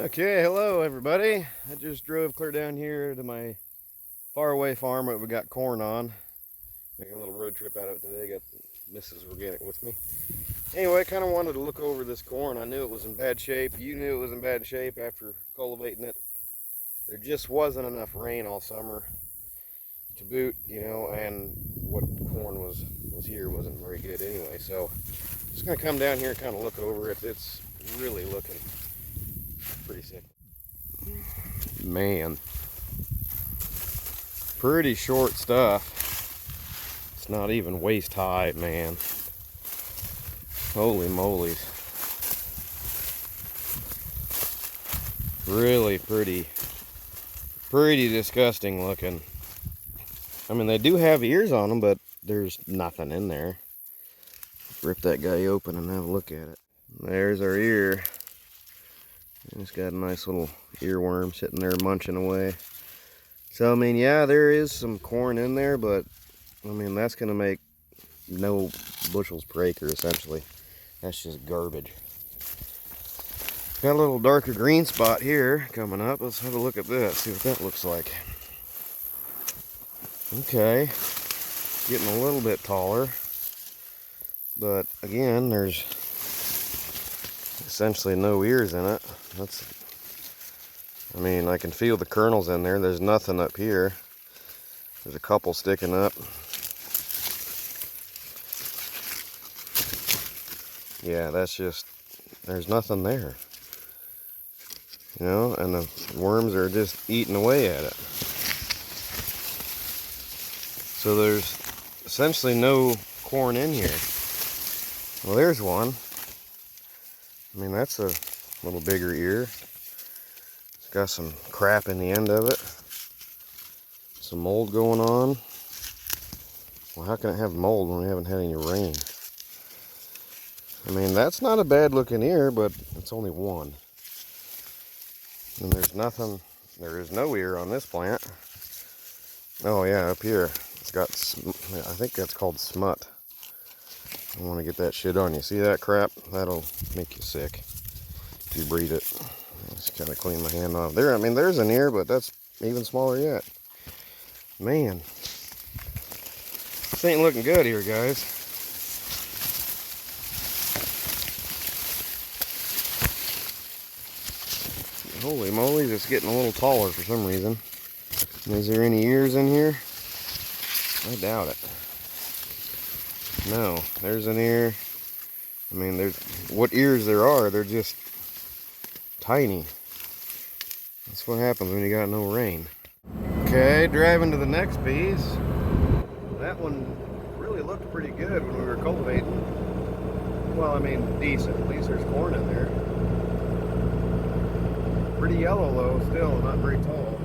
Okay, hello everybody. I just drove clear down here to my faraway farm that we got corn on. Making a little road trip out of it today. Got Mrs. Organic with me. Anyway, I kind of wanted to look over this corn. I knew it was in bad shape. You knew it was in bad shape after cultivating it. There just wasn't enough rain all summer to boot, and what corn was here wasn't very good anyway. So just gonna come down here and kind of look over it. It's really looking pretty sick. Man, pretty short stuff. It's not even waist high, man. Holy moly. Really pretty disgusting looking. I mean, they do have ears on them, but there's nothing in there. Rip that guy open and have a look at it. There's our ear. It's got a nice little earworm sitting there munching away. So, I mean, yeah, there is some corn in there, but, I mean, that's going to make no bushels per acre, essentially. That's just garbage. Got a little darker green spot here coming up. Let's have a look at this, see what that looks like. Okay, getting a little bit taller. But, again, there's essentially no ears in it. I mean, I can feel the kernels in there. There's nothing up here. There's a couple sticking up. Yeah, that's just, there's nothing there. And the worms are just eating away at it. So there's essentially no corn in here. Well, there's one. I mean, that's a little bigger ear. It's got some crap in the end of it. Some mold going on. Well, how can it have mold when we haven't had any rain? I mean, that's not a bad looking ear, but it's only one. And there is no ear on this plant. Oh yeah, up here. It's got, I think that's called smut. I want to get that shit on you. See that crap? That'll make you sick if you breathe it. Just kind of clean my hand off. There, I mean, there's an ear, but that's even smaller yet. Man. This ain't looking good here, guys. Holy moly, it's getting a little taller for some reason. Is there any ears in here? I doubt it. No, there's an ear. I mean, there's what ears there are, they're just tiny. That's what happens when you got no rain. Okay, driving to the next piece. That one really looked pretty good when we were cultivating. Well, I mean, decent. At least there's corn in there. Pretty yellow though, still not very tall.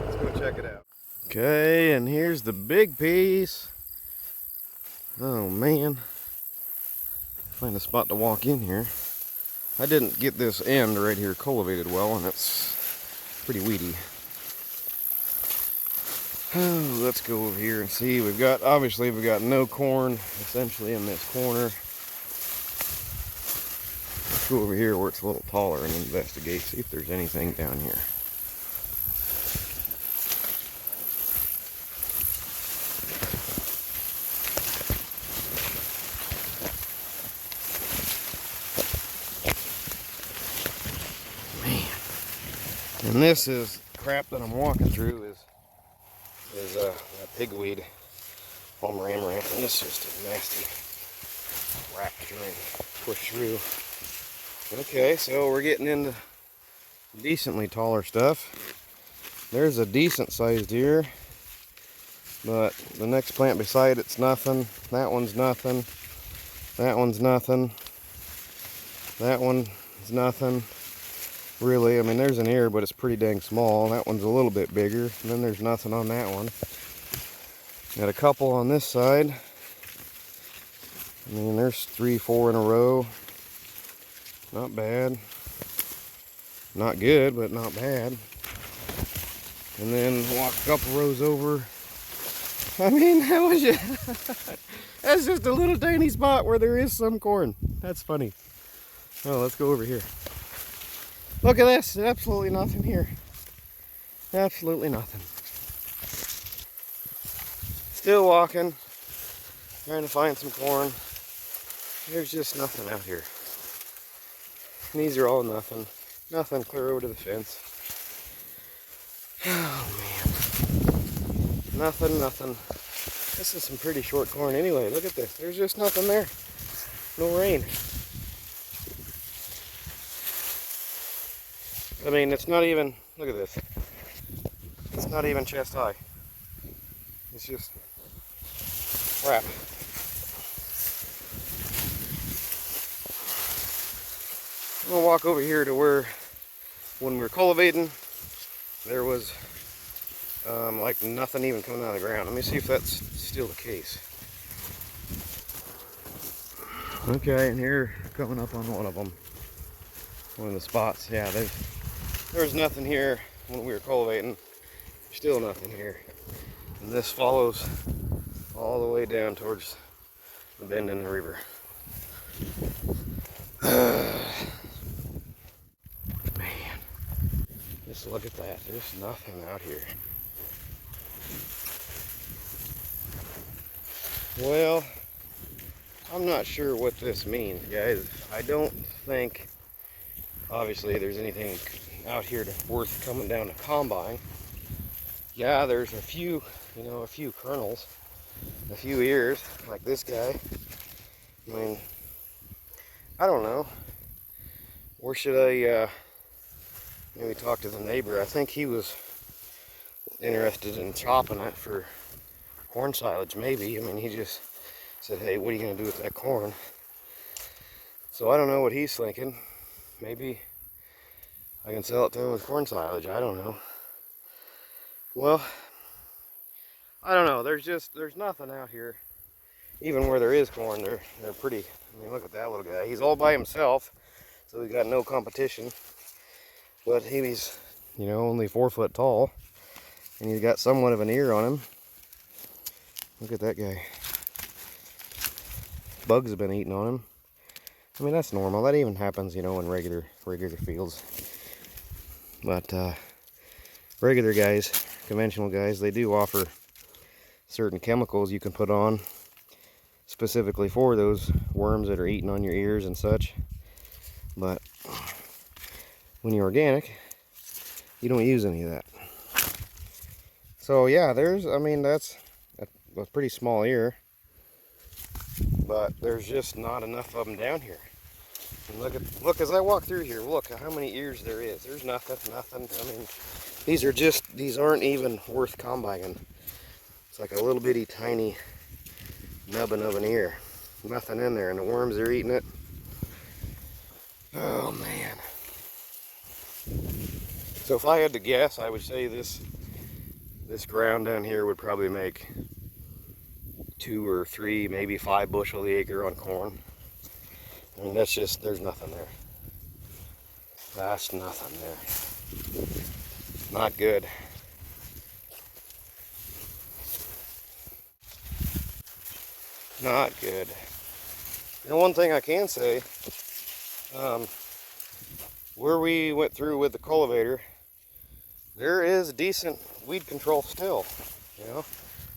Let's go check it out. Okay, and here's the big piece. Oh man. Find a spot to walk in here. I didn't get this end right here cultivated well, and it's pretty weedy. Oh, let's go over here and see. Obviously we've got no corn essentially in this corner. Let's go over here where it's a little taller and investigate, see if there's anything down here. And this is crap that I'm walking through is that pigweed Palmer amaranth, and it's just a nasty rat trying to push through. Okay, so we're getting into decently taller stuff. There's a decent sized ear, but the next plant beside it's nothing. That one's nothing. That one's nothing. That one's nothing. Really, I mean, there's an ear, but it's pretty dang small. That one's a little bit bigger, and then there's nothing on that one. Got a couple on this side. I mean, there's 3, 4 in a row. Not bad. Not good, but not bad. And then walk a couple rows over. I mean, that was just, that's just a little tiny spot where there is some corn. That's funny. Oh, let's go over here. Look at this, absolutely nothing here. Absolutely nothing. Still walking, trying to find some corn. There's just nothing out here. And these are all nothing. Nothing clear over to the fence. Oh man. Nothing, nothing. This is some pretty short corn anyway. Look at this. There's just nothing there. No rain. I mean, it's not even, look at this. It's not even chest high. It's just crap. I'm gonna walk over here to where, when we were cultivating, there was like nothing even coming out of the ground. Let me see if that's still the case. Okay, and here, coming up on one of them, one of the spots. Yeah, there was nothing here when we were cultivating. Still nothing here. And this follows all the way down towards the bend in the river. Man, just look at that. There's nothing out here. Well, I'm not sure what this means, guys. I don't think, obviously, there's anything out here worth coming down to combine. Yeah, there's a few, a few kernels, a few ears, like this guy. I mean, I don't know. Or should I maybe talk to the neighbor? I think he was interested in chopping it for corn silage, maybe. I mean, he just said, hey, what are you going to do with that corn? So I don't know what he's thinking. Maybe I can sell it to him with corn silage. I don't know. Well, I don't know. There's nothing out here. Even where there is corn, they're pretty. I mean, look at that little guy. He's all by himself, so he's got no competition. But he's, only 4 foot tall, and he's got somewhat of an ear on him. Look at that guy. Bugs have been eating on him. I mean, that's normal. That even happens, in regular fields. But regular guys, conventional guys, they do offer certain chemicals you can put on specifically for those worms that are eating on your ears and such. But when you're organic, you don't use any of that. So yeah, that's a pretty small ear, but there's just not enough of them down here. And look as I walk through here, look at how many ears there is. There's nothing. I mean, these aren't even worth combining. It's like a little bitty tiny nubbin of an ear. Nothing in there, and the worms are eating it. Oh man. So if I had to guess, I would say this ground down here would probably make 2 or 3, maybe 5 bushel the acre on corn. I mean, there's nothing there. That's nothing there. Not good. Not good. One thing I can say, where we went through with the cultivator, there is decent weed control still.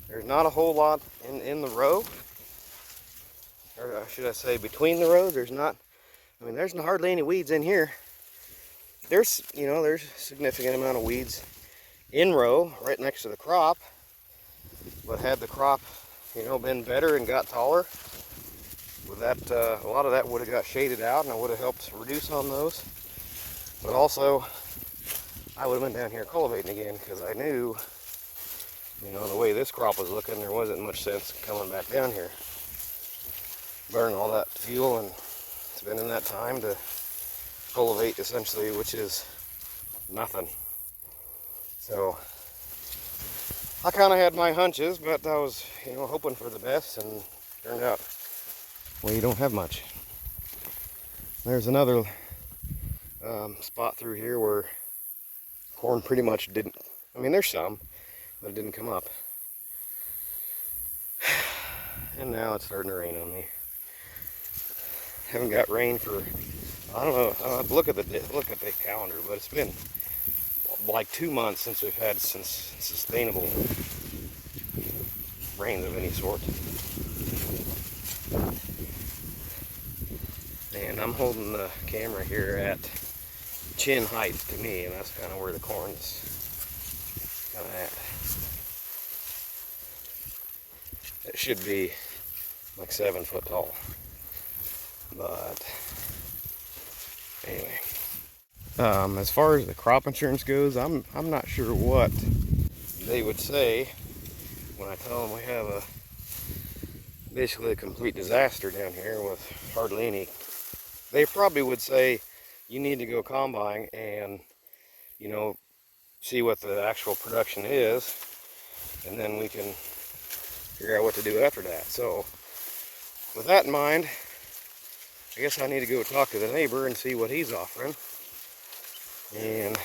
There's not a whole lot in the row, or should I say between the rows. There's hardly any weeds in here. There's a significant amount of weeds in row right next to the crop, but had the crop been better and got taller, with that a lot of that would have got shaded out, and I would have helped reduce on those. But also, I would have been down here cultivating again, because I knew, the way this crop was looking, there wasn't much sense coming back down here, burning all that fuel and spending that time to cultivate essentially, which is nothing. So I kind of had my hunches, but I was, hoping for the best, and turned out, well, you don't have much. There's another spot through here where corn pretty much didn't, there's some, but it didn't come up. And now it's starting to rain on me. Haven't got rain for I don't know. I'll have to look at the calendar, but it's been like 2 months since we've had sustainable rains of any sort. And I'm holding the camera here at chin height to me, and that's kind of where the corn is kind of at. It should be like 7 foot tall, but anyway. As far as the crop insurance goes, I'm not sure what they would say when I tell them we have basically a complete disaster down here with hardly any. They probably would say you need to go combine and, you know, see what the actual production is, and then we can figure out what to do after that. So with that in mind, I guess I need to go talk to the neighbor and see what he's offering. And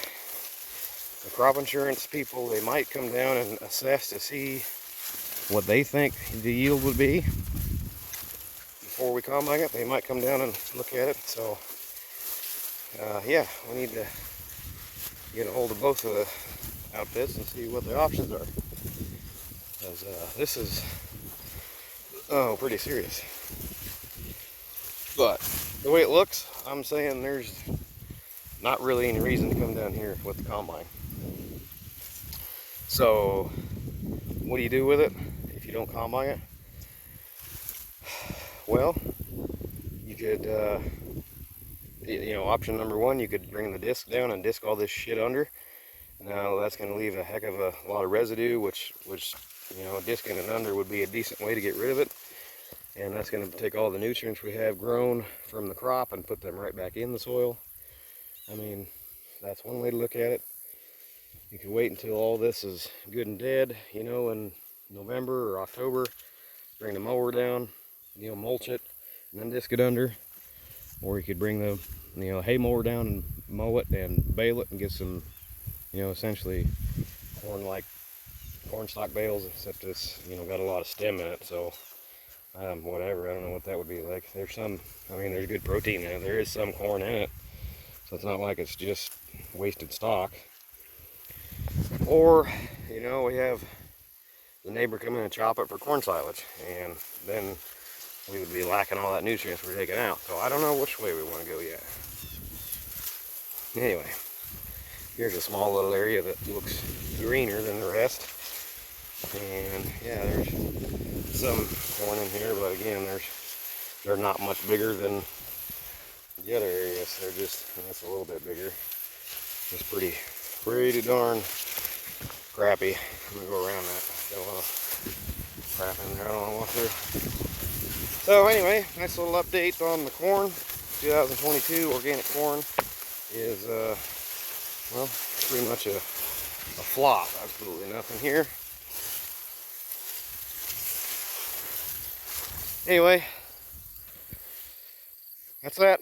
the crop insurance people, they might come down and assess to see what they think the yield would be before we combine it. They might come down and look at it. So yeah, we need to get a hold of both of the outfits and see what the options are, because this is pretty serious. But the way it looks, I'm saying there's not really any reason to come down here with the combine. So what do you do with it if you don't combine it? Well, you could, you know, option number one, you could bring the disc down and disc all this shit under. Now that's going to leave a heck of a lot of residue, which you know, disking it under would be a decent way to get rid of it. And that's going to take all the nutrients we have grown from the crop and put them right back in the soil. I mean, that's one way to look at it. You can wait until all this is good and dead, you know, in November or October, bring the mower down, you know, mulch it, and then disc it under. Or you could bring the, you know, hay mower down and mow it and bale it and get some, you know, essentially corn stalk bales, except it's, you know, got a lot of stem in it. So whatever, I don't know what that would be like. There's some, I mean, there's good protein in it. There is some corn in it, so it's not like it's just wasted stock. Or, you know, we have the neighbor come in and chop it for corn silage, and then we would be lacking all that nutrients we're taking out. So I don't know which way we want to go yet. Anyway, here's a small little area that looks greener than the rest. And yeah, there's some corn in here, but again, they're not much bigger than the other areas. They're just, that's a little bit bigger. It's pretty darn crappy. I'm gonna go around that. Got a lot of crap in there I don't want to walk through. So anyway, nice little update on the corn. 2022 organic corn is well, pretty much a flop. Absolutely nothing here. Anyway, that's that.